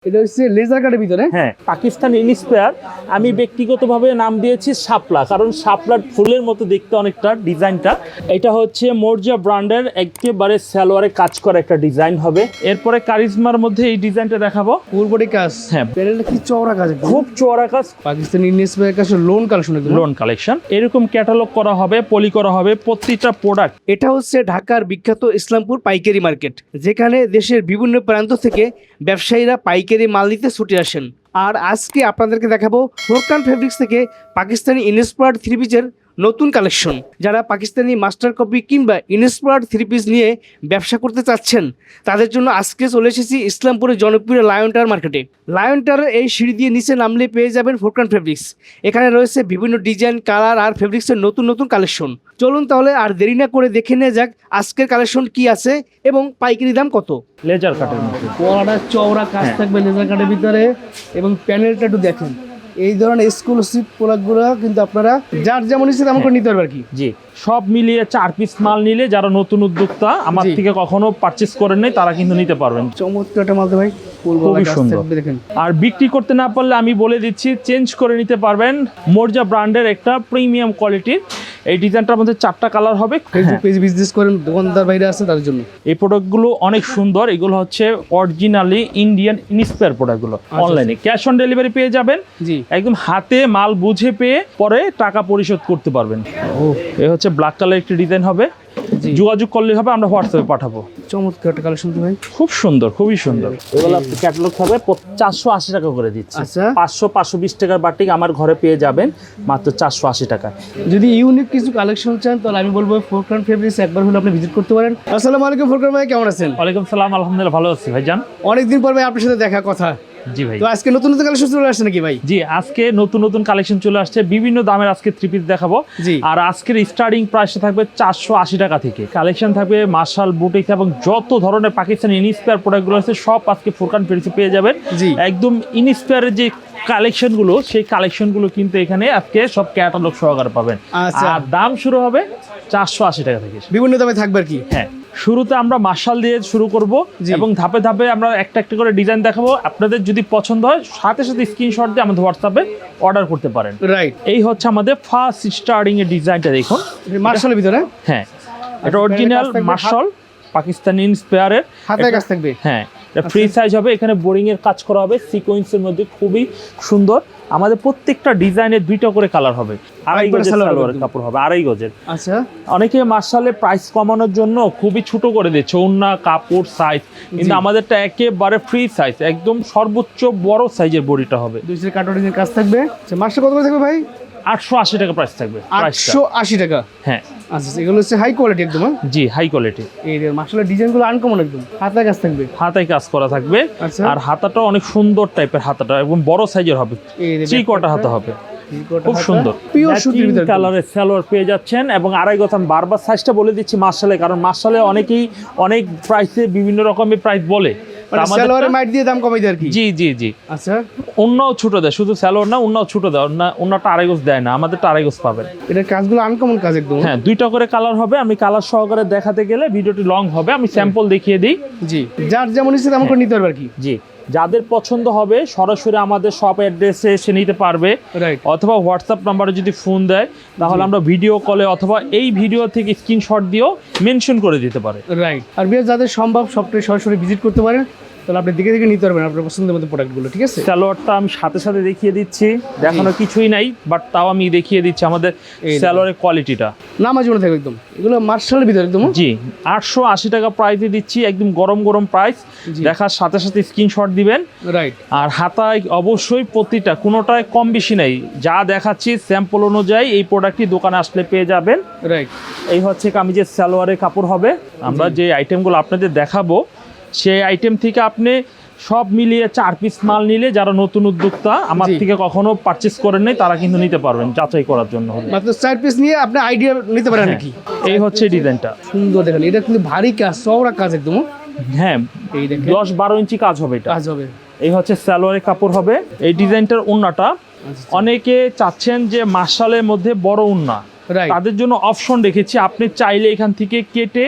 এটা হচ্ছে লেজার কাটের ভিতরে। হ্যাঁ, পাকিস্তান ইনস্পায়ার আমি ব্যক্তিগতভাবে নাম দিয়েছি শাপলা, কারণ শাপলার ফুলের মতো দেখতে অনেকটা ডিজাইনটা। এটা হচ্ছে মৌর্যা ব্র্যান্ডের একেবারে সালোয়ারে কাজ করা একটা ডিজাইন হবে। এরপরে কারিজমার মধ্যে এই ডিজাইনটা দেখাবো। ফুল বডি কাজ। হ্যাঁ, প্যানেলটা কি চওড়া কাজ, খুব চওড়া কাজ। পাকিস্তানি ইনস্পায়ার কাছে লোন কালেকশন, লোন কালেকশন এরকম ক্যাটালগ করা হবে, পলি করা হবে প্রতিটা প্রোডাক্ট। এটা হচ্ছে ঢাকার বিখ্যাত ইসলামপুর পাইকারি মার্কেট, যেখানে দেশের বিভিন্ন প্রান্ত থেকে ব্যবসায়ীরা পাইকারি মাল নিতে ছুটে আসেন। আর আজকে আপনাদেরকে দেখাবো ফোরকান ফেব্রিক্স থেকে পাকিস্তানি ইনস্পায়ার্ড থ্রি পিসের নতুন কালেকশন। যারা পাকিস্তানি মাস্টার কপি কিংবা ইনস্পায়ার্ড থ্রি পিস নিয়ে ব্যবসা করতে চাচ্ছেন, তাদের জন্য আজকে চলে এসেছি ইসলামপুরের জনপ্রিয় লায়ন টাওয়ার মার্কেটে। লায়ন টাওয়ারের এই সিঁড়ি দিয়ে নিচে নামলে পেয়ে যাবেন ফোরকান ফেব্রিক্স। এখানে রয়েছে বিভিন্ন ডিজাইন, কালার আর ফেব্রিক্সের নতুন নতুন কালেকশন। চলুন তাহলে আর দেরি না করে দেখে নেওয়া যাক আজকের কালেকশন কি আছে এবং পাইকারি দাম কত। লেজার কাটের মধ্যে বড়টা চওড়া কাজ থাকবে লেজার কাটের ভিতরে, এবং প্যানেলটা একটু দেখেন। এই ধরনের এক্সক্লুসিভ প্রোডাক্টগুলো কিন্তু আপনারা যার যেমন ইচ্ছে তেমন করে নিতে পারবেন আর কি। জি, সব মিলিয়ে 4 পিস মাল নিলে যারা নতুন উদ্যোক্তা আমার থেকে কখনো পারচেজ করেন নাই তারা কিন্তু নিতে পারবেন। চমৎকার একটা মাল তো ভাই, খুবই সুন্দর। দেখেন, আর বিক্রি করতে না পারলে আমি বলে দিচ্ছি চেঞ্জ করে নিতে পারবেন। মৌর্যা ব্র্যান্ডের একটা প্রিমিয়াম কোয়ালিটির এই ডিজাইনটার মধ্যে 4টা কালার হবে। ফেসবুক পেজ বিজনেস করেন, দোকানদার বাইরে আছে তাদের জন্য এই প্রোডাক্টগুলো অনেক সুন্দর। এগুলো হচ্ছে অরিজিনালি ইন্ডিয়ান ইনস্পায়ার প্রোডাক্টগুলো। অনলাইনে ক্যাশ অন ডেলিভারি পেয়ে যাবেন। জি, একদম হাতে মাল বুঝে পেয়ে পরে টাকা পরিশোধ করতে পারবেন। এই হচ্ছে ব্ল্যাক কালার একটি ডিজাইন হবে। যোগাযোগ করলে হবে, আমরা হোয়াটসঅ্যাপে পাঠাবো। চমৎকার একটা কালেকশন তো ভাই, খুব সুন্দর, খুবই সুন্দর। এগুলো ক্যাটালগ হবে 480 টাকা করে দিচ্ছি। আচ্ছা, 520 টাকার বাটিক আমার ঘরে পেয়ে যাবেন মাত্র 480 টাকায়। যদি ইউনিক কিছু কালেকশন চান তাহলে আমি বলবো ফোরকান ফেব্রিক্স একবার হলে আপনি ভিজিট করতে পারেন। আসসালামু আলাইকুম ফোরকান ভাই, কেমন আছেন? ওয়ালাইকুম সালাম, আলহামদুলিল্লাহ ভালো আছি ভাইজান। অনেকদিন পর ভাই আপনার সাথে দেখা কথা। জি ভাই, তো আজকে নতুন নতুন কালেকশন চলে আসছে নাকি ভাই? জি, আজকে নতুন নতুন কালেকশন চলে আসছে, বিভিন্ন দামের আজকে থ্রি পিস দেখাবো। জি, আর আজকের স্টার্টিং প্রাইসটা থাকবে 480 টাকা থেকে। কালেকশন থাকবে মার্শাল, বুটিক এবং যত ধরনের পাকিস্তানি ইনস্পায়ার প্রোডাক্টগুলো আছে সব আজকে ফোরকান ফেব্রিক্সে পেয়ে যাবেন। জি, একদম ইনস্পায়ারের যে কালেকশনগুলো, সেই কালেকশনগুলো কিন্তু এখানে আজকে সব ক্যাটালগ সহকারে পাবেন। আচ্ছা, আর দাম শুরু হবে 480 টাকা থেকে। বিভিন্ন দামে থাকবে আর কি। হ্যাঁ, শুরুতে আমরা মার্শাল দিয়ে শুরু করব এবং ধাপে ধাপে আমরা একটা একটা করে ডিজাইন দেখাবো। আপনাদের যদি পছন্দ হয় সাথে সাথে স্ক্রিনশট দিয়ে আমাদের হোয়াটসঅ্যাপে অর্ডার করতে পারেন। রাইট, এই হচ্ছে আমাদের ফার্স্ট স্টার্টিং এর ডিজাইনটা দেখুন। মার্শালের ভিতরে, হ্যাঁ, এটা অরিজিনাল মার্শাল পাকিস্তানি ইন্সপায়ারের হাতের কাজ থাকবে। হ্যাঁ, এটা ফ্রি সাইজ হবে। এখানে বোরিং এর কাজ করা হবে সিকোয়েন্সের মধ্যে, খুবই সুন্দর। আমাদের প্রত্যেকটা ডিজাইনের 2টা করে কালার হবে। 2.5 গজের সালোয়ারের কাপড় হবে, 2.5 গজের। আচ্ছা, অনেকে মার্শালের প্রাইস কমানোর জন্য খুবই ছোট করে দিচ্ছে ওন্না কাপড় সাইজ, কিন্তু আমাদেরটা একেবারে ফ্রি সাইজ, একদম সর্বোচ্চ বড় সাইজের বডিটা হবে। 2 কাটরিংয়ের কাজ থাকবে। আচ্ছা, মার্শাল কত করে থাকবে ভাই? 880 টাকা প্রাইস থাকবে। 880 টাকা। হ্যাঁ, আচ্ছা, এগুলো হচ্ছে হাই কোয়ালিটি একদম। জি, হাই কোয়ালিটি। এই মার্শালের ডিজাইনগুলো আনকমন একদম, হাতের কাজ থাকবে, হাতায় কাজ করা থাকবে। আচ্ছা, আর হাতাটা অনেক সুন্দর টাইপের, হাতাটা এবং বড় সাইজের হবে, 3 কোয়ার্টার হাতা হবে, খুব সুন্দর। পিওর সুতির ভিতরে কালারের সালোয়ার পেয়ে যাচ্ছেন। এবং 2.5 গজ, আমি বারবার সাইজটা বলে দিচ্ছি মার্শালে, কারণ মার্শালে অনেকেই অনেক প্রাইসে বিভিন্ন রকমের প্রাইস বলে। সালোয়ারের মাইট দিয়ে দাম কমাই দেয় আর কি। জি জি জি। আচ্ছা, অন্যও ছোট দেয়, শুধু সালোয়ার না, অন্যও ছোট দেয়। অন্যটা 2.5 গজ দেয় না, আমাদেরটা 2.5 গজ পাবেন। এটার কাজগুলো আনকমন কাজ একদম। হ্যাঁ, 2টা করে কালার হবে। আমি কালার সহকারে দেখাতে গেলে ভিডিওটি লং হবে, আমি স্যাম্পল দেখিয়ে দিই। জি, যার যেমন ইচ্ছে তেমন করে নিতে পারবে আর কি। জি, যাদের পছন্দ হবে সরাসরি আমাদের শপ অ্যাড্রেসে এসে নিতে পারবে, অথবা হোয়াটসঅ্যাপ নাম্বারে যদি ফোন দেয় তাহলে আমরা ভিডিও কলে অথবা এই ভিডিও থেকে স্ক্রিনশট দিয়েও মেনশন করে দিতে পারে। রাইট, আর বিয়ার যাদের সম্ভব সবটাই সরাসরি ভিজিট করতে পারেন, তাহলে আপনি দেখে দেখে নিতে পারবেন আপনার পছন্দের মতো প্রোডাক্টগুলো। ঠিক আছে, সালোয়ারটা আমি সাথে সাথে দেখিয়ে দিচ্ছি, দেখানো কিছুই নাই, বাট তাও আমি দেখিয়ে দিচ্ছি আমাদের সালোয়ারের কোয়ালিটিটা। নামাজ মনে থাকবে একদম, এগুলো মার্শালের ভিতরে একদম। জি, 880 টাকা প্রাইসে দিচ্ছি, একদম গরম গরম প্রাইস। দেখার সাথে সাথে স্ক্রিনশট দিবেন। রাইট, আর হাতায় অবশ্যই প্রতিটা কোনোটায় কম বেশি নেই, যা দেখাচ্ছি স্যাম্পল অনুযায়ী এই প্রোডাক্টটি দোকানে আসলে পেয়ে যাবেন। রাইট, এই হচ্ছে কামিজের সালোয়ারের কাপড় হবে। আমরা যে আইটেমগুলো আপনাদের দেখাবো সেই আইটেম থেকে আপনি সব মিলিয়ে 4 পিস মাল নিলে যারা নতুন উদ্যোক্তা আমার থেকে কখনো পারচেজ করেন নাই তারা কিন্তু নিতে পারবেন যাচাই করার জন্য। মাত্র 4 পিস নিয়ে আপনি আইডিয়া নিতে পারেন নাকি। এই হচ্ছে ডিজাইনটা, সুন্দর দেখেন, এটা কিন্তু ভারী কাজ, চওড়া কাজ একদম। হ্যাঁ, এই দেখেন 10-12 ইঞ্চি কাজ হবে, এটা কাজ হবে। এই হচ্ছে সালোয়ারের কাপড় হবে। এই ডিজাইনটার ওন্নাটা অনেকে চাচ্ছেন যে মার্শালের মধ্যে বড় ওন্না, তাদের জন্য অপশন রেখেছি। আপনি চাইলে এখান থেকে কেটে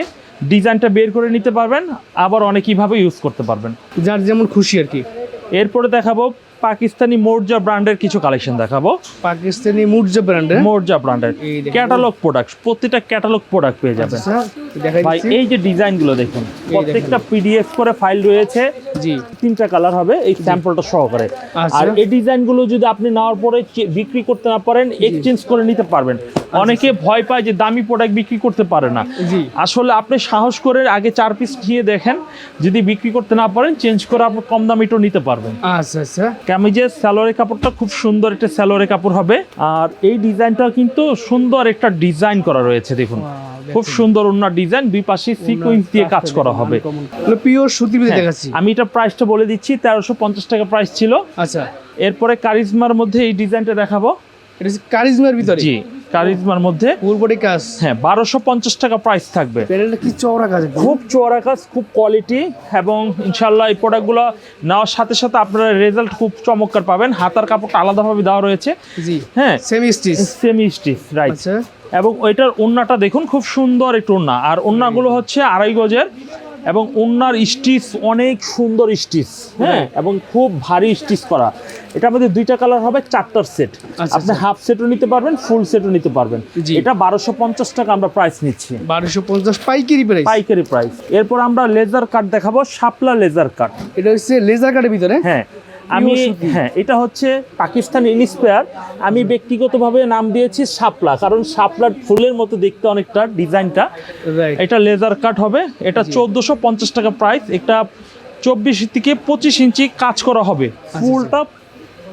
ডিজাইনটা বের করে নিতে পারবেন, আবার অনেকইভাবে ইউজ করতে পারবেন, যার যেমন খুশি আর কি। এরপরে দেখাবো পাকিস্তানি মোর্জা ব্র্যান্ডের কিছু কালেকশন দেখাবো। পাকিস্তানি মুর্জা ব্র্যান্ডের মোর্জা ব্র্যান্ডের এই দেখুন। ক্যাটালগ প্রোডাক্ট, প্রত্যেকটা ক্যাটালগ প্রোডাক্ট পেয়ে যাবেন। আচ্ছা, দেখাই ভাই দিচ্ছি। এই যে ডিজাইনগুলো দেখুন, প্রত্যেকটা পিডিএফ করে ফাইল রয়েছে, জি 3টা কালার হবে এই স্যাম্পলটা সহকারে। আচ্ছা। আর এই ডিজাইনগুলো যদি আপনি নেওয়ার পরে বিক্রি করতে না পারেন, এক্সচেঞ্জ করে নিতে পারবেন। অনেকে ভয় পায় যে দামি প্রোডাক্ট বিক্রি করতে পারে না, জি আসলে আপনি সাহস করে আগে 4 পিস নিয়ে দেখেন, যদি বিক্রি করতে না পারেন চেঞ্জ করে আপনি কম দামিটাও নিতে পারবেন। আচ্ছা আচ্ছা কামিজের সালোয়ারের কাপড়টা খুব সুন্দর একটা সালোয়ারের কাপড় হবে। আর এই ডিজাইনটা কিন্তু সুন্দর একটা ডিজাইন করা রয়েছে, দেখুন খুব সুন্দর ওন্নার ডিজাইন, দুই পাশে সিকোয়েন্স দিয়ে কাজ করা হবে। পিওর সুতির ভিতরে হ্যাঁ, দেখাচ্ছি। আমি এটা প্রাইসটা বলে দিচ্ছি, 1350 টাকা প্রাইস ছিল। আচ্ছা, এরপরে কারিজমার মধ্যে এই ডিজাইনটা দেখাবো। এটা হচ্ছে কারিজমার ভিতরে জি, কারিজমার মধ্যে ফুল বডি কাজ। হ্যাঁ 1250 টাকা প্রাইস থাকবে। প্যানেলটা কি চওড়া কাজ, খুব চওড়া কাজ, খুব কোয়ালিটি, এবং ইনশাল্লাহ এই প্রোডাক্টগুলো নেওয়ার সাথে সাথে আপনারা রেজাল্ট খুব চমৎকার পাবেন। হাতার কাপড়টা আলাদাভাবে দেওয়া রয়েছে, জি হ্যাঁ semi stitch. Semi stitch, right. আচ্ছা, এবং ওইটার ওন্নাটা দেখুন, খুব সুন্দর একটু ওন্না, আর ওন্নাগুলো হচ্ছে 2.5 গজের, এবং ওন্নার স্টিচ অনেক সুন্দর স্টিচ, হ্যাঁ, এবং খুব ভারী স্টিচ করা। এটা আমাদের 2টা কালার হবে, 4টার সেট। আচ্ছা, আপনি হাফ সেটও নিতে পারবেন, ফুল সেটও নিতে পারবেন। জি। এটা 1250 টাকা আমরা প্রাইস নিচ্ছি, 1250 পাইকারি প্রাইস। পাইকারি প্রাইস। এরপর আমরা লেজার কাট দেখাবো, শাপলা লেজার কাট। এটা হচ্ছে লেজার কাটের ভিতরে। হ্যাঁ আমি হ্যাঁ এটা হচ্ছে পাকিস্তানি ইন্সপায়ার, আমি ব্যক্তিগতভাবে নাম দিয়েছি শাপলা, কারণ শাপলার ফুলের মতো দেখতে অনেকটা ডিজাইনটা। রাইট, এটা লেজার কাট হবে, এটা 1450 টাকা প্রাইস। এটা 24 থেকে 25 ইঞ্চি কাজ করা হবে, ফুলটা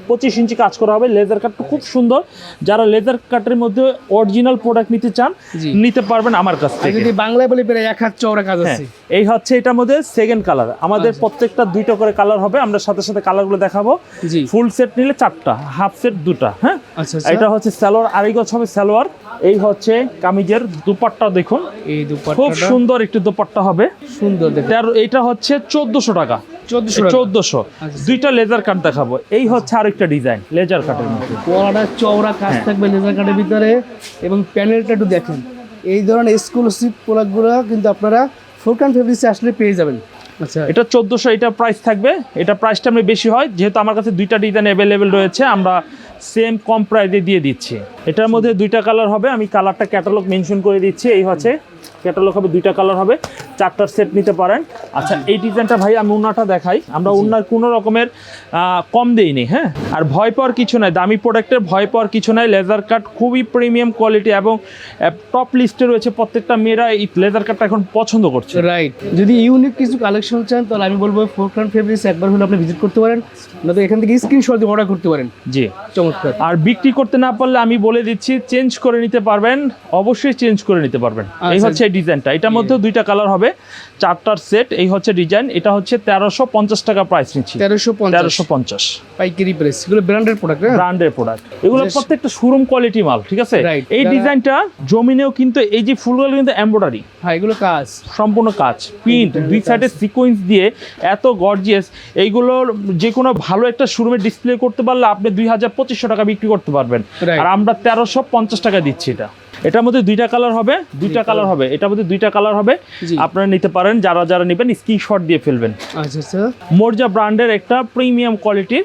25 ইঞ্চি কাজ করা হবে। লেজার কাটটা খুব সুন্দর, যারা লেজার কাটের মধ্যে অরিজিনাল প্রোডাক্ট নিতে চান জি। নিতে পারবেন আমার কাছ আর থেকে। যদি বাংলায় বলে প্রায় 1 হাত চওড়া কাজ হ্যাঁ, আছে। এই হচ্ছে এটার মধ্যে সেকেন্ড কালার। আমাদের প্রত্যেকটা 2টা করে কালার হবে, আমরা সাথে সাথে কালারগুলো দেখাবো। জি ফুল সেট নিলে 4টা, হাফ সেট 2টা। হ্যাঁ, আচ্ছা আচ্ছা। এটা হচ্ছে সালোয়ার, 2.5 গজ হবে সালোয়ার। এই হচ্ছে কামিজের দুপাট্টা, দেখুন এই খুব দুপাট্টাটা সুন্দর একটি দুপাট্টা হবে। সুন্দর দেখতে। এটা হচ্ছে 1400 টাকা। 1400 টাকা। 1400। 2টা লেজার কাট দেখাবো। এই হচ্ছে আরেকটা ডিজাইন লেজার কাটের মধ্যে। পরাটা চওড়া কাজ থাকবে লেজার কাটের ভিতরে, এবং প্যানেলটা একটু দেখেন। এই ধরনের এক্সক্লুসিভ প্রোডাক্টগুলো কিন্তু আপনারা ফোরকান ফেব্রিক্সে আসলে পেয়ে যাবেন। আচ্ছা, এটা 1400, এটা প্রাইস থাকবে। এটা প্রাইসটা আমি বেশি হয়, যেহেতু আমার কাছে 2টা ডিজাইন অ্যাভেলেবেল রয়েছে, আমরা সেম কম প্রাইসে দিয়ে দিচ্ছি। এটার মধ্যে 2টা কালার হবে, আমি কালারটা ক্যাটালগ মেনশন করে দিচ্ছি। এই হচ্ছে ক্যাটালগ হবে, 2টা কালার হবে, 4টার সেট নিতে পারেন। আচ্ছা, এই ডিজাইনটা ভাই আমি ওন্নাটা দেখাই। আমরা ওন্নার কোনো রকমের কম দেইনি, হ্যাঁ। আর ভয় পাওয়ার কিছু নাই, দামি প্রোডাক্টের ভয় পাওয়ার কিছু নাই। লেজার কাট খুবই প্রিমিয়াম কোয়ালিটি, এবং টপ লিস্টে রয়েছে। প্রত্যেকটা মেয়েরা এই লেজার কাটটা এখন পছন্দ করছে। রাইট। যদি ইউনিক কিছু কালেকশন চান, তাহলে আমি বলবো ফোরকান ফেব্রিক্স একবার হলে আপনি ভিজিট করতে পারেন, না তো এখান থেকে স্ক্রিনশট দিয়ে অর্ডার করতে পারেন। জি, চমৎকার। আর বিক্রি করতে না পারলে আমি বলে দিচ্ছি, চেঞ্জ করে নিতে পারবেন, অবশ্যই চেঞ্জ করে নিতে পারবেন। এই হচ্ছে এই ডিজাইনটা, এটার মধ্যে 2টা কালার হবে, 4টার সেট। এই হচ্ছে ডিজাইন, এটা হচ্ছে 1350 টাকা প্রাইস নিচ্ছি। 1350 পাইকারি প্রাইস। এগুলো ব্র্যান্ডের প্রোডাক্ট, হ্যাঁ ব্র্যান্ডের প্রোডাক্ট, এগুলো প্রত্যেকটা শোরুম কোয়ালিটি মাল, ঠিক আছে। Right. এই ডিজাইনটা জমিনেও কিন্তু এই যে ফুলগুলো কিন্তু এমব্রয়ডারি, হ্যাঁ এগুলো কাজ সম্পূর্ণ কাজ, প্রিন্ট, দুই সাইডে সিকোয়েন্স দিয়ে এত গর্জিয়াস। এইগুলো যে কোনো ভালো একটা শোরুমে ডিসপ্লে করতে পারলে আপনি 2500 টাকা বিক্রি করতে পারবেন। Right. আর আমরা 1350 টাকা দিচ্ছি এটা। এটার মধ্যে 2টা কালার হবে, 2টা কালার হবে, এটার মধ্যে 2টা কালার হবে। জি। আপনারা নিতে পারেন, যারা যারা নেবেন স্ক্রিনশট দিয়ে ফেলবেন। আচ্ছা আচ্ছা। মোর্জা ব্র্যান্ডের একটা প্রিমিয়াম কোয়ালিটির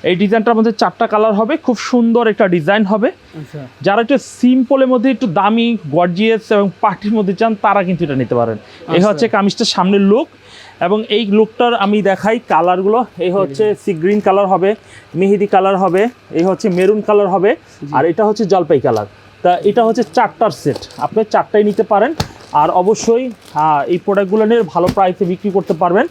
এই ডিজাইনটার মধ্যে 4টা কালার হবে, খুব সুন্দর একটা ডিজাইন হবে। আচ্ছা, যারা একটু সিম্পলের মধ্যে একটু দামি গর্জিয়াস এবং পার্টির মধ্যে চান, তারা কিন্তু এটা নিতে পারেন। এই হচ্ছে কামিজটার সামনের লুক, এবং এই লুকটার আমি দেখাই কালারগুলো। এই হচ্ছে সি গ্রিন কালার হবে, মেহেদি কালার হবে, এই হচ্ছে মেরুন কালার হবে, আর এটা হচ্ছে জলপাই কালার। তা এটা হচ্ছে 4টার সেট, আপনি 4টাই নিতে পারেন। আর অবশ্যই এই প্রোডাক্টগুলো নিয়ে ভালো প্রাইসে বিক্রি করতে পারবেন।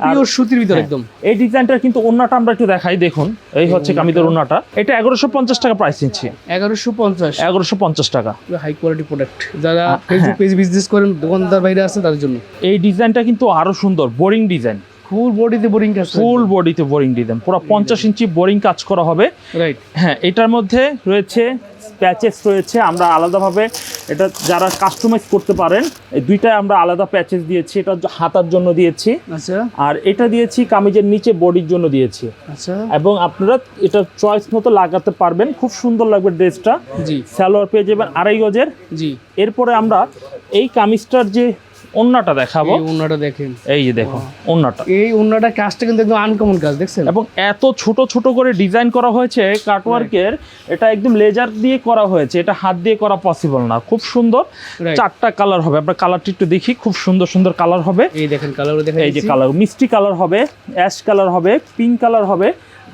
পিওর সুতির ভিতরে একদম। এই ডিজাইনটার কিন্তু ওন্নাটা আমরা একটু দেখাই, দেখুন এই হচ্ছে কামিজের ওন্নাটা। এটা 1150 টাকা প্রাইস নিচ্ছি। 1150। 1150 টাকা। হাই কোয়ালিটি প্রোডাক্ট, যারা ফেসবুক পেজ বিজনেস করেন, দোকানদার বাইরে আছে, তাদের জন্য এই ডিজাইনটা কিন্তু আরো সুন্দর, বোরিং ডিজাইন, ফুল বডিতে বোরিং কাজ। ফুল বডিতে বোরিং ডিজাইন, পুরো 50 ইঞ্চি বোরিং কাজ করা হবে। রাইট। হ্যাঁ, এটার মধ্যে রয়েছে প্যাচেস রয়েছে, আমরা আলাদাভাবে এটা যারা কাস্টমাইজ করতে পারেন, এই 2টায় আমরা আলাদা প্যাচেস দিয়েছি। এটা হাতার জন্য দিয়েছি, আচ্ছা আর এটা দিয়েছি কামিজের নিচে বডির জন্য দিয়েছি। আচ্ছা। এবং আপনারা এটা চয়েস মতো লাগাতে পারবেন, খুব সুন্দর লাগবে ড্রেসটা। জি সালোয়ার পেয়ে যাবেন 2.5 গজের। জি। এরপরে আমরা এই কামিজটার যে ওন্নাটা দেখাবো। এই ওন্নাটা দেখেন, এই যে দেখুন ওন্নাটা, এই ওন্নাটা কাজটা কিন্তু একদম আনকমন কাজ দেখছেন, এবং এত ছোট ছোট করে ডিজাইন করা হয়েছে কাটওয়ার্কের, এটা একদম লেজার দিয়ে করা হয়েছে, এটা হাত দিয়ে করা পসিবল না। খুব সুন্দর, Right. 4টা কালার হবে, আমরা কালারটি একটু দেখি, খুব সুন্দর সুন্দর কালার হবে। এই দেখেন কালার দেখেন, এই যে কালার, মিষ্টি কালার হবে, অ্যাশ কালার হবে, পিঙ্ক কালার হবে,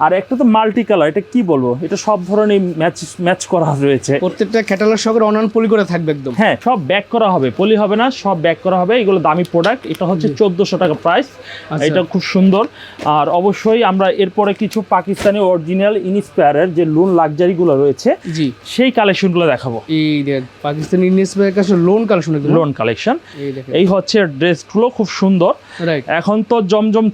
আর একটা তো মাল্টি কালার, এটা কি বলবো, এটা সব ধরনের ম্যাচ করা রয়েছে। প্রত্যেকটা ক্যাটালগ সহকারে অনলাইন পলি করে থাকবে একদম। হ্যাঁ, সব ব্যাক করা হবে, পলি হবে না, সব ব্যাক করা হবে। এগুলো দামি প্রোডাক্ট, এটা হচ্ছে 1400 টাকা প্রাইস। আচ্ছা। এটা খুব সুন্দর। আর অবশ্যই আমরা এরপরে কিছু পাকিস্তানি অরিজিনাল ইনস্পায়ারের যে লোন লাক্সারিগুলো রয়েছে, জি, সেই কালেকশনগুলো দেখাবো। এই দেখেন পাকিস্তানি ইনস্পায়ার কাছে লোন কালেকশন, লোন কালেকশন, এই দেখেন, এই হচ্ছে ড্রেসগুলো খুব সুন্দর। রাইট এখন তো জমজম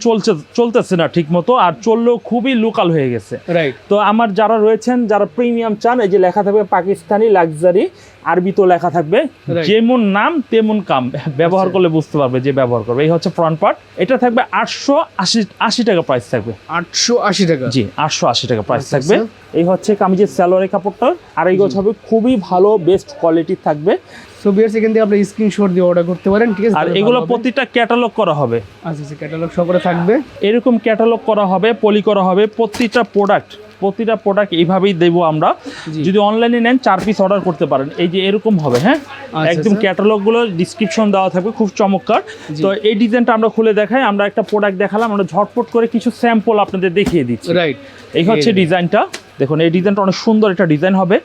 চলতেছে না ঠিক মতো, আর চললেও খুবই লোকাল হয়ে গেছে। রাইট। তো আমার যারা রয়েছেন, যারা প্রিমিয়াম চান, এই যে লেখা থাকবে পাকিস্তানি লাক্সারি, আরবিতেও লেখা থাকবে, Right. যেমন নাম তেমন কাম, ব্যবহার করলে বুঝতে পারবে যে ব্যবহার করবে। এই হচ্ছে ফ্রন্ট পার্ট, এটা থাকবে 880 টাকা প্রাইস থাকবে। 880 টাকা, জি, 880 টাকা প্রাইস আচ্ছা, থাকবে। এই হচ্ছে কামিজের সালোয়ারের কাপড়টা, আড়াই গজ হবে, খুবই ভালো বেস্ট কোয়ালিটির থাকবে। সো বিয়ার্স এখান থেকে আপনি স্ক্রিনশট দিয়ে অর্ডার করতে পারেন, ঠিক আছে। আর এগুলো প্রতিটা ক্যাটালগ করা হবে, আচ্ছা আচ্ছা, ক্যাটালগ সহকারে থাকবে, এরকম ক্যাটালগ করা হবে, পলি করা হবে। প্রতিটা প্রোডাক্ট এইভাবেই দেবো আমরা। জি। যদি অনলাইনে নেন 4 পিস অর্ডার করতে পারেন, এই যে এরকম হবে। হ্যাঁ, আচ্ছা, একদম আচ্ছা। ক্যাটালগুলো ডিসক্রিপশন দেওয়া থাকবে, খুব চমৎকার। জি। তো এই ডিজাইনটা আমরা খুলে দেখাই, আমরা একটা প্রোডাক্ট দেখালাম, আমরা ঝটপট করে কিছু স্যাম্পল আপনাদের দেখিয়ে দিচ্ছি। রাইট। এই হচ্ছে ডিজাইনটা, দেখুন এই ডিজাইনটা অনেক সুন্দর একটা ডিজাইন হবে,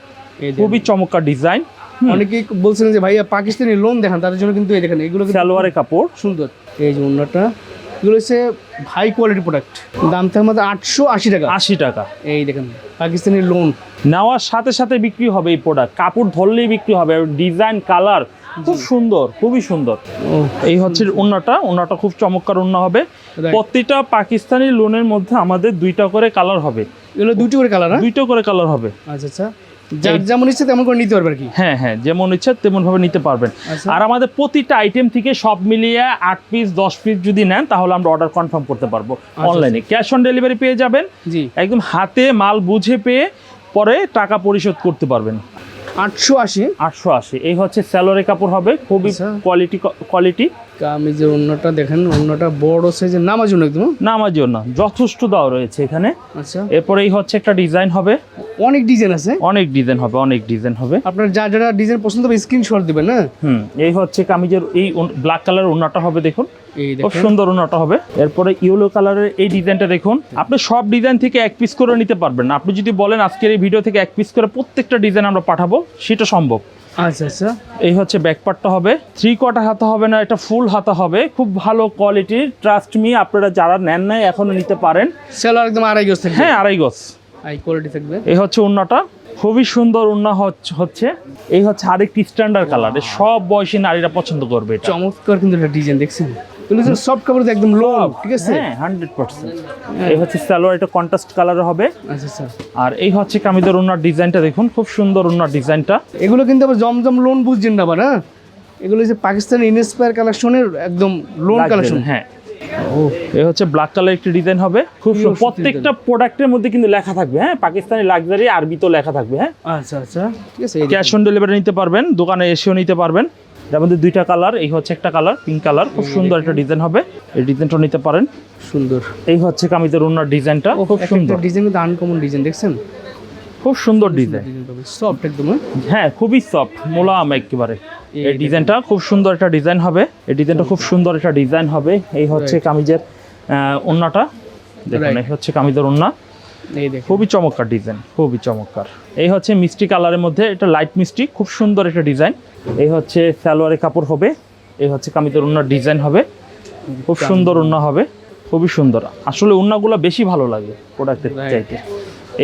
খুবই চমৎকার ডিজাইন। অনেকেই বলছেন যে ভাইয়া পাকিস্তানি লোন দেখান, তাদের জন্য কিন্তু এই দেখেন এগুলো কিন্তু সালোয়ারের কাপড়, সুন্দর। এই যে ওন্নাটা, এগুলো হচ্ছে হাই কোয়ালিটি প্রোডাক্ট, দাম থাকে মাত্র 880 টাকা। 80 টাকা। এই দেখেন পাকিস্তানি লোন, নেওয়ার সাথে সাথে বিক্রি হবে এই প্রোডাক্ট, কাপড় ধরলেই বিক্রি হবে। ডিজাইন কালার খুব সুন্দর, খুবই সুন্দর। এই হচ্ছে ওন্নাটা খুব চমৎকার ওন্না হবে। Right. প্রতিটা পাকিস্তানি লোনের মধ্যে আমাদের 2টা করে কালার হবে, এগুলো দুটি করে কালার, 2টা করে কালার হবে। আচ্ছা আচ্ছা, যার যেমন ইচ্ছে তেমন করে নিতে পারবে আর কি। হ্যাঁ হ্যাঁ, যেমন ইচ্ছা তেমন ভাবে নিতে পারবেন। আচ্ছা। আর আমাদের প্রতিটা আইটেম থেকে সব মিলিয়ে 8 পিস 10 পিস যদি নেন, তাহলে আমরা অর্ডার কনফার্ম করতে পারবো অনলাইনে। ক্যাশ অন ডেলিভারি পেয়ে যাবেন, জি, একদম হাতে মাল বুঝে পেয়ে পরে টাকা পরিশোধ করতে পারবেন। 880। 880। এই হচ্ছে সালোয়ারের কাপড় হবে, খুবই আচ্ছা। কোয়ালিটি। কামিজের ওন্নাটা দেখেন, ওন্নাটা বড় সাইজের, নামার জন্য একদম। না, আমার জন্য যথেষ্ট দেওয়া রয়েছে এখানে। আচ্ছা, এরপরে এই হচ্ছে একটা ডিজাইন হবে, অনেক ডিজাইন আছে, অনেক ডিজাইন হবে। আপনার যারা ডিজাইন পছন্দ হবে স্ক্রিনশট দিবেন না। এই হচ্ছে কামিজের এই ব্ল্যাক কালার ওন্নাটা হবে, দেখুন এই খুব দেখেন, সুন্দর ওন্নাটা হবে। এরপরে ইয়েলো কালারের এই ডিজাইনটা দেখুন, আপনি সব ডিজাইন থেকে 1 পিস করে নিতে পারবেন। আপনি যদি বলেন আজকের এই ভিডিও থেকে 1 পিস করে প্রত্যেকটা ডিজাইন আমরা পাঠাবো, সেটা সম্ভব। আচ্ছা আচ্ছা, এই হচ্ছে ব্যাকপার্টটা হবে, 3/4 হাতা হবে না, এটা ফুল হাতা হবে, খুব ভালো কোয়ালিটির। ট্রাস্ট মি, আপনারা যারা নেন নাই এখনো নিতে পারেন। সেলার একদম আড়াই গজ থাকবে, হ্যাঁ, আড়াই গজ হাই কোয়ালিটি থাকবে। এই হচ্ছে ওন্নাটা, খুবই সুন্দর ওন্না হচ্ছে। এই হচ্ছে আরেকটি স্ট্যান্ডার্ড কালার, সব বয়সী নারীরা পছন্দ করবে এটা। চমৎকার কিন্তু একটা ডিজাইন দেখছেন, এগুলো সফট কাপড় একদম লো, ঠিক আছে। হ্যাঁ, 100%। এই হচ্ছে সালোয়ার, এটা কন্ট্রাস্ট কালারে হবে। আচ্ছা আচ্ছা, আর এই হচ্ছে কামিজের ওন্নার ডিজাইনটা দেখুন, খুব সুন্দর ওন্নার ডিজাইনটা। এগুলো কিন্তু আবার জমজম লোন বুঝছেন না, না এগুলো যে পাকিস্তানি ইনস্পায়ার কালেকশনের একদম লোন কালেকশন। হ্যাঁ, এই হচ্ছে ব্ল্যাক কালার একটি ডিজাইন হবে, খুব সুন্দর। প্রত্যেকটা প্রোডাক্টের মধ্যে কিন্তু লেখা থাকবে, হ্যাঁ, পাকিস্তানি লাক্সারি, আরবিতেও লেখা থাকবে। হ্যাঁ, আচ্ছা আচ্ছা, ঠিক আছে। ক্যাশ অন ডেলিভারি নিতে পারবেন, দোকানে এসেও নিতে পারবেন। এর মধ্যে 2টা কালার, এই হচ্ছে একটা কালার পিঙ্ক কালার, খুব সুন্দর একটা ডিজাইন হবে, এই ডিজাইনটা নিতে পারেন। সুন্দর, এই হচ্ছে কামিজের ওন্নার ডিজাইনটা, খুব সুন্দর ডিজাইন, কিন্তু আনকমন ডিজাইন দেখছেন, খুব সুন্দর ডিজাইন। সফট একদম, হ্যাঁ, খুবই সফট, মোলায়েম একেবারে। এই ডিজাইনটা খুব সুন্দর একটা ডিজাইন হবে, এই ডিজাইনটা খুব সুন্দর একটা ডিজাইন হবে। এই হচ্ছে কামিজের ওন্নাটা দেখুন, এই হচ্ছে কামিজের ওন্না, এই দেখুন খুবই চমৎকার ডিজাইন, খুবই চমৎকার। এই হচ্ছে মিষ্টি কালারের মধ্যে, এটা লাইট মিষ্টি, খুব সুন্দর একটা ডিজাইন। এই হচ্ছে সালোয়ারের কাপড় হবে, এই হচ্ছে কামিজের ওন্নার ডিজাইন হবে, খুব সুন্দর ওন্না হবে, খুবই সুন্দর। আসলে ওন্নাগুলো বেশি ভালো লাগে প্রোডাক্টের চাইতে।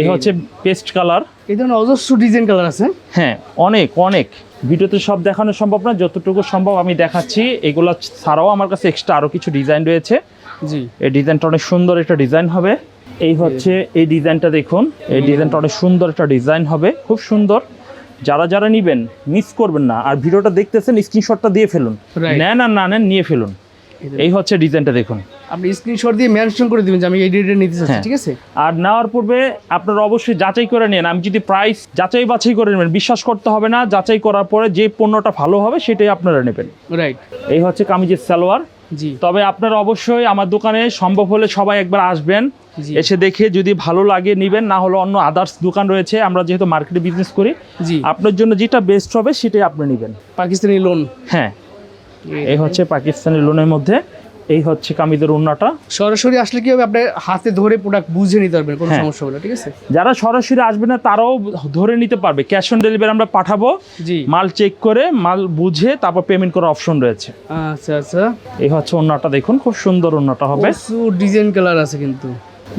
এই হচ্ছে পেস্ট কালার, এই ধরনের অজস্র ডিজাইন কালার আছে। হ্যাঁ, অনেক ভিডিওতে সব দেখানো সম্ভব না, যতটুকু সম্ভব আমি দেখাচ্ছি। এগুলো ছাড়াও আমার কাছে এক্সট্রা আরও কিছু ডিজাইন রয়েছে। জি, এই ডিজাইনটা অনেক সুন্দর একটা ডিজাইন হবে। এই হচ্ছে এই ডিজাইনটা দেখুন, এই ডিজাইনটা অনেক সুন্দর একটা ডিজাইন হবে, খুব সুন্দর। যারা নিবেন মিস করবেন না, আর ভিডিওটা দেখতেছেন স্ক্রিনশটটা দিয়ে ফেলুন, Right. নেন আর না নেন নিয়ে ফেলুন। এই হচ্ছে ডিজাইনটা দেখুন। আপনি স্ক্রিনশট দিয়ে মেনশন করে দিবেন যে আমি এই ডিজাইনটা নিতে চাচ্ছি, হ্যাঁ। ঠিক আছে? আর নেওয়ার পূর্বে আপনারা অবশ্যই যাচাই করে নেন। আমি যদি প্রাইস যাচাই বাছাই করে নেবেন, বিশ্বাস করতে হবে না, যাচাই করার পরে যে পণ্যটা ভালো হবে সেটাই আপনারা নেবেন। রাইট। এই হচ্ছে কামিজের সালোয়ার। জি তবে আপনারা অবশ্যই আমার দোকানে সম্ভব হলে সবাই একবার আসবেন, জি এসে দেখে যদি ভালো লাগে নেবেন, না হলে অন্য আদার্স দোকান রয়েছে, আমরা যেহেতু মার্কেটে বিজনেস করি, জি। আপনার জন্য যেটা বেস্ট হবে সেটাই আপনি নেবেন। পাকিস্তানি লোন। হ্যাঁ, এই হচ্ছে পাকিস্তানি লোনের মধ্যে। এই হচ্ছে কামিজের ওড়নাটা। সরাসরি আসলে কি হবে, আপনি হাতে ধরে প্রোডাক্ট বুঝে নিতে পারবেন, কোনো হ্যাঁ। সমস্যা হবে না, ঠিক আছে? যারা সরাসরি আসবে না তারাও ধরে নিতে পারবে। ক্যাশ অন ডেলিভারি আমরা পাঠাবো, জি। মাল চেক করে মাল বুঝে তারপর পেমেন্ট করার অপশন রয়েছে। আচ্ছা আচ্ছা। এই হচ্ছে ওড়নাটা দেখুন, খুব সুন্দর ওড়নাটা হবে। প্রচুর ডিজাইন কালার আছে কিন্তু,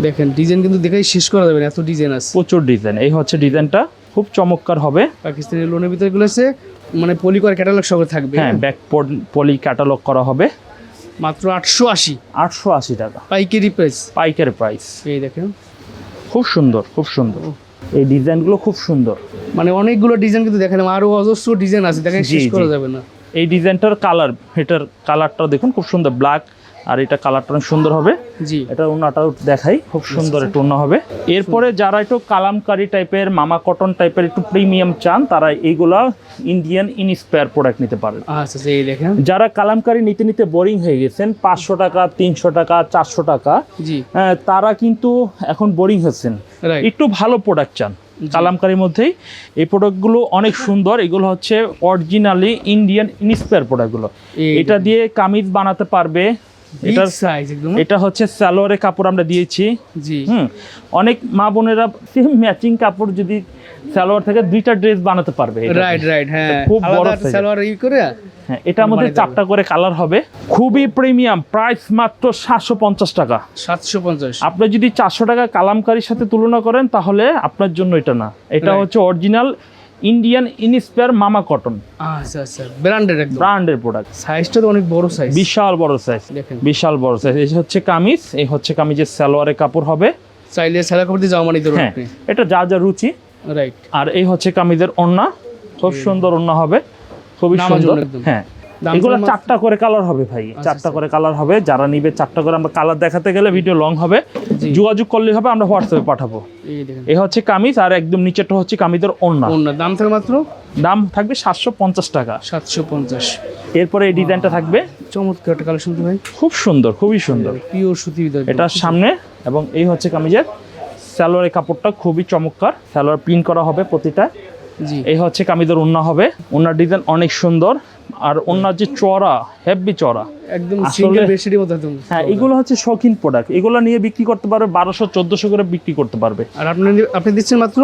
দেখেন ডিজাইন কিন্তু দেখেই শেষ করা যাবে না, এত ডিজাইন আছে। প্রচুর ডিজাইন। এই হচ্ছে ডিজাইনটা, খুব চমৎকার হবে। পাকিস্তানি লোনের ভিতরে গুলো আছে, মানে পলি করা ক্যাটালগ সহ থাকবে। হ্যাঁ, ব্যাক পলি ক্যাটালগ করা হবে। মাত্র 880 880 টাকা পাইকারি প্রাইস। পাইকারি প্রাইস। এই দেখেন খুব সুন্দর, খুব সুন্দর। এই ডিজাইনগুলো খুব সুন্দর। মানে অনেকগুলো ডিজাইন কিন্তু দেখেন, আরো অজস্র ডিজাইন আছে, দেখেন জি, শেষ করা জি। যাবে না। এই ডিজাইনটার কালার, এটার কালারটা দেখুন খুব সুন্দর, ব্ল্যাক। আর এটা কালারটা অনেক সুন্দর হবে। জি এটা ওড়নাটাও দেখাই, খুব সুন্দর একটা ওড়না হবে। এরপরে যারা একটু কালামকারি টাইপের, মামা কটন টাইপের একটু প্রিমিয়াম চান, তারা এইগুলা ইন্ডিয়ান ইনস্পায়ার প্রোডাক্ট নিতে পারেন। আচ্ছা আচ্ছা, এই দেখেন। যারা কালামকারি নিতে নিতে বোরিং হয়ে গেছেন, 500 টাকা, 300 টাকা, 400 টাকা, জি তারা কিন্তু এখন বোরিং হচ্ছেন, রাইট। একটু ভালো প্রোডাক্ট চান কালামকারির মধ্যেই। এই প্রোডাক্টগুলো অনেক সুন্দর। এগুলো হচ্ছে অরিজিনালি ইন্ডিয়ান ইনস্পায়ার প্রোডাক্টগুলো। এটা দিয়ে কামিজ বানাতে পারবে। এটার সাইজ একদম। এটা হচ্ছে সালোয়ারের কাপড় আমরা দিয়েছি। জি অনেক মা বোনেরা সেম ম্যাচিং কাপড় যদি সালোয়ার থেকে দুইটা ড্রেস বানাতে পারবে। এটা রাইট রাইট, হ্যাঁ। খুব বড় আলাদা size। সালোয়ার ই করে। হ্যাঁ, এটার মধ্যে বানাতে 4টা করে কালার হবে। খুবই প্রিমিয়াম, প্রাইস মাত্র 750 টাকা। 750। আপনি যদি 400 টাকা কালামকারির সাথে তুলনা করেন তাহলে আপনার জন্য এটা না। এটা Right. হচ্ছে অরিজিনাল ইন্ডিয়ান ইনস্পায়ার মামা কটন আচ্ছা আচ্ছা, ব্র্যান্ডেড একদম। ব্র্যান্ডের প্রোডাক্ট। সাইজটা তো অনেক বড় সাইজ, বিশাল বড় সাইজ, দেখেন। বিশাল বড় সাইজ। এই হচ্ছে কামিজ, এই হচ্ছে কামিজের সালোয়ারের কাপড় হবে। চাইলে সাদা কাপড় দিয়ে জামা নিতে পারবেন হ্যাঁ, আপনি। এটা যা যা রুচি। রাইট। আর এই হচ্ছে কামিজের ওড়না, খুব সুন্দর ওড়না হবে, খুবই নামাজ সুন্দর। ওড়না একদম। হ্যাঁ, দাম এগুলো তো 4টা করে কালার হবে ভাই, 4টা করে কালার হবে। যারা নিবে 4টা করে, আমরা কালার দেখাতে গেলে ভিডিও লং হবে, জি। যোগাযোগ করলে হবে, আমরা হোয়াটসঅ্যাপে পাঠাবো। এই দেখেন, এই হচ্ছে কামিজ, আর একদম নিচেরটা হচ্ছে কামিজের ওড়না। ওনার দাম থাকে মাত্র দাম থাকবে 750 টাকা। 750। এরপরে এই ডিজাইনটা থাকবে, চমৎকার একটা কালেকশন তো ভাই, খুব সুন্দর, খুবই সুন্দর। পিওর সুতির ভিতরে। এটার সামনে এবং এই হচ্ছে কামিজের সালোয়ারের কাপড়টা খুবই চমৎকার, সালোয়ার প্রিন্ট করা হবে প্রতিটা। জি এই হচ্ছে কামিজের ওড়না হবে। ওড়নার ডিজাইন অনেক সুন্দর, আর ওড়নার যে চড়া, হেভি চড়া একদম আসলে- সিঙ্গেল বেডশিটের মতো একদম। হ্যাঁ, এগুলো হচ্ছে শৌখিন প্রোডাক্ট। এগুলো নিয়ে বিক্রি করতে পারবে 1200-1400 করে বিক্রি করতে পারবে। আর আপনি দিচ্ছেন মাত্র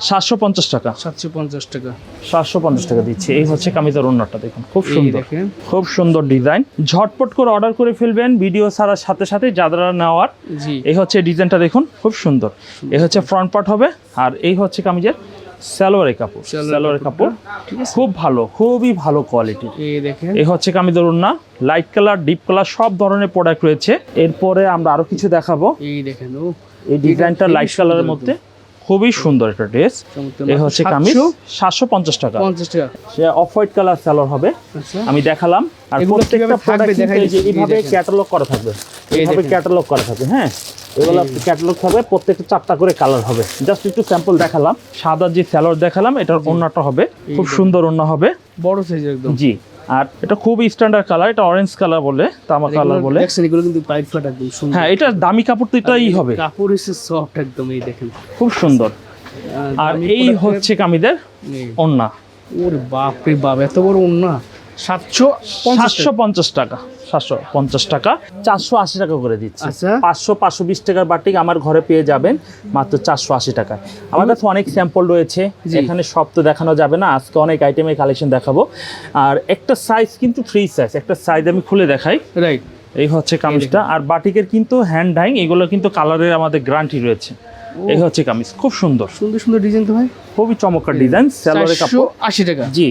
750 টাকা। 750 টাকা। 750 টাকা দিচ্ছি। এই হচ্ছে কামিজের ওড়নাটা দেখুন, খুব এই সুন্দর, দেখেন, খুব সুন্দর ডিজাইন। ঝটপট করে অর্ডার করে ফেলবেন ভিডিও ছাড়ার সাথে সাথে, যারা নেওয়ার। জি এই হচ্ছে ডিজাইনটা দেখুন, খুব সুন্দর। এই হচ্ছে ফ্রন্ট পার্ট হবে, আর এই হচ্ছে কামিজের সালোয়ারের কাপড়। সালোয়ারের কাপড় খুব ভালো, খুবই ভালো কোয়ালিটি। এই দেখেন, এই হচ্ছে কামিজের ওড়না, লাইট কালার, ডিপ কালার, সব ধরনের প্রোডাক্ট রয়েছে। এরপরে আমরা আরো কিছু দেখাবো। এই দেখেন। ও এই ডিজাইনটা খুবই লাইট সুন্দর কালারের একদম। মধ্যে, খুবই সুন্দর একটা ড্রেস। চমৎকার। এই হচ্ছে কামিজ, 750 টাকা। 50 টাকা। সে অফ হোয়াইট কালার সালোয়ার হবে, আচ্ছা, আমি দেখালাম। আর এগুলো প্রত্যেকটা কিভাবে থাকবে প্রোডাক্ট দেখাই যে দিচ্ছি, এই এইভাবে দেখেন। ক্যাটালগ করা থাকবে, এইভাবে দেখেন। ক্যাটালগ করা থাকবে। হ্যাঁ, এগুলো ক্যাটালগ হবে, প্রত্যেকটা 4টা করে কালার হবে। জাস্ট একটু স্যাম্পল দেখালাম। সাদা যে সালোয়ার দেখালাম, এটার ওড়নাটা হবে খুব সুন্দর ওড়না হবে। বড় সাইজ একদম। জি, আর এটা খুবই স্ট্যান্ডার্ড কালার, এটা অরেঞ্জ কালার বলে, তামা কালার বলে। দেখছেন এগুলো কিন্তু পাইপ ফ্ল্যাট একদম সুন্দর। হ্যাঁ, এটা দামি কাপড় তো এটাই হবে, কাপড় হচ্ছে সফট একদম। এই দেখেন, খুব সুন্দর। আর দামি এই product হচ্ছে কামিজের এই। ওড়না, ওরে বাপ রে বাপ, এত বড় ওন্না। 750 টাকা। 750 টাকা, 480 টাকা করে দিচ্ছি। আচ্ছা। 520 টাকার বাটিক আমার ঘরে পেয়ে যাবেন মাত্র 480 টাকায়। আমার কাছে অনেক স্যাম্পল রয়েছে, জি। এখানে সব তো দেখানো যাবে না, আজকে অনেক আইটেমের কালেকশন দেখাবো। আর একটা সাইজ কিন্তু ফ্রি সাইজ, একটা সাইজ আমি খুলে দেখাই। রাইট। এই হচ্ছে কামিজটা। আর বাটিকের কিন্তু হ্যান্ড ডাইং, এগুলো কিন্তু কালারের আমাদের গ্যারান্টি রয়েছে। এই হচ্ছে কামিজ, খুব সুন্দর, সুন্দর সুন্দর ডিজাইন তো ভাই। খুবই চমৎকার ডিজাইন। সালোয়ারের কাপড় 480 টাকা। জি,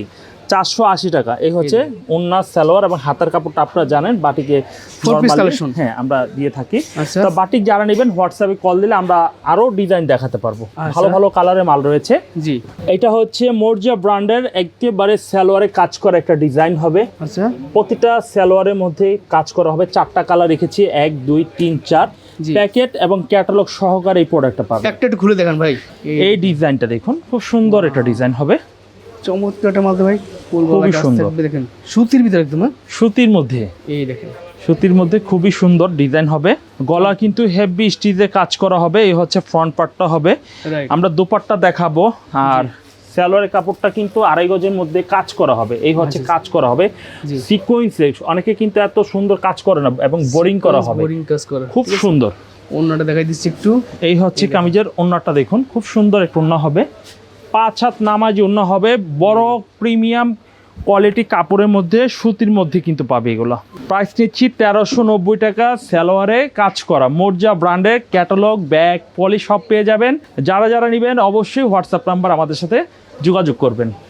480 টাকা। এই হচ্ছে ওন্না সালোয়ার এবং হাতার কাপড়টা আপনারা জানেন বাটিকে Four piece normally, collection। হ্যাঁ আমরা দিয়ে থাকি। আচ্ছা। তো বাটিক যারা নেবেন হোয়াটসঅ্যাপে কল দিলে আমরা আরো ডিজাইন দেখাতে পারবো। আচ্ছা। ভালো ভালো কালারের মাল রয়েছে। জি। এটা হচ্ছে মর্জিয়া ব্র্যান্ডের একেবারে সালোয়ারে কাজ করা একটা ডিজাইন হবে। আচ্ছা। প্রতিটা সালোয়ারের মধ্যে কাজ করা হবে। 4টা কালার রেখেছি, 1 2 3 4 জি। প্যাকেট এবং ক্যাটালগ সহকারে এই প্রোডাক্টটা পাবেন। একটা একটু খুলে দেখান ভাই। এই ডিজাইনটা দেখুন, খুব সুন্দর একটা ডিজাইন হবে। চমৎকার একটা মাল তো ভাই। খুবই সুন্দর। দেখেন সুতির ভিতরে একদম। হ্যাঁ? সুতির মধ্যে, এই দেখেন সুতির মধ্যে খুবই সুন্দর ডিজাইন হবে। গলা কিন্তু হেভি স্টিচে কাজ করা হবে। এই হচ্ছে ফ্রন্ট পার্টটা হবে। রাইট। আমরা দুপাট্টা দেখাবো। আর সালোয়ারের কাপড়টা কিন্তু 2.5 গজের মধ্যে কাজ করা হবে। এই হচ্ছে কাজ করা হবে জি। সিকোয়েন্সে। অনেকে কিন্তু এত সুন্দর কাজ করে না এবং বোরিং করা হবে। বোরিং কাজ করা। খুব সুন্দর। অন্যটা দেখাই দিচ্ছি একটু। এই হচ্ছে কামিজের ওন্নাটা দেখুন, খুব সুন্দর একটা ওন্না হবে। 5 হাত নামাজি ওন্না হবে। বড় প্রিমিয়াম কোয়ালিটি কাপড়ের মধ্যে, সুতির মধ্যে কিন্তু পাবে এগুলো। প্রাইস নিচ্ছি 1390 টাকা। সালোয়ারে কাজ করা মর্জিয়া ব্র্যান্ডের ক্যাটালগ, ব্যাগ, পলি সব পেয়ে যাবেন। যারা যারা নেবেন অবশ্যই হোয়াটসঅ্যাপ নাম্বার আমাদের সাথে যোগাযোগ করবেন।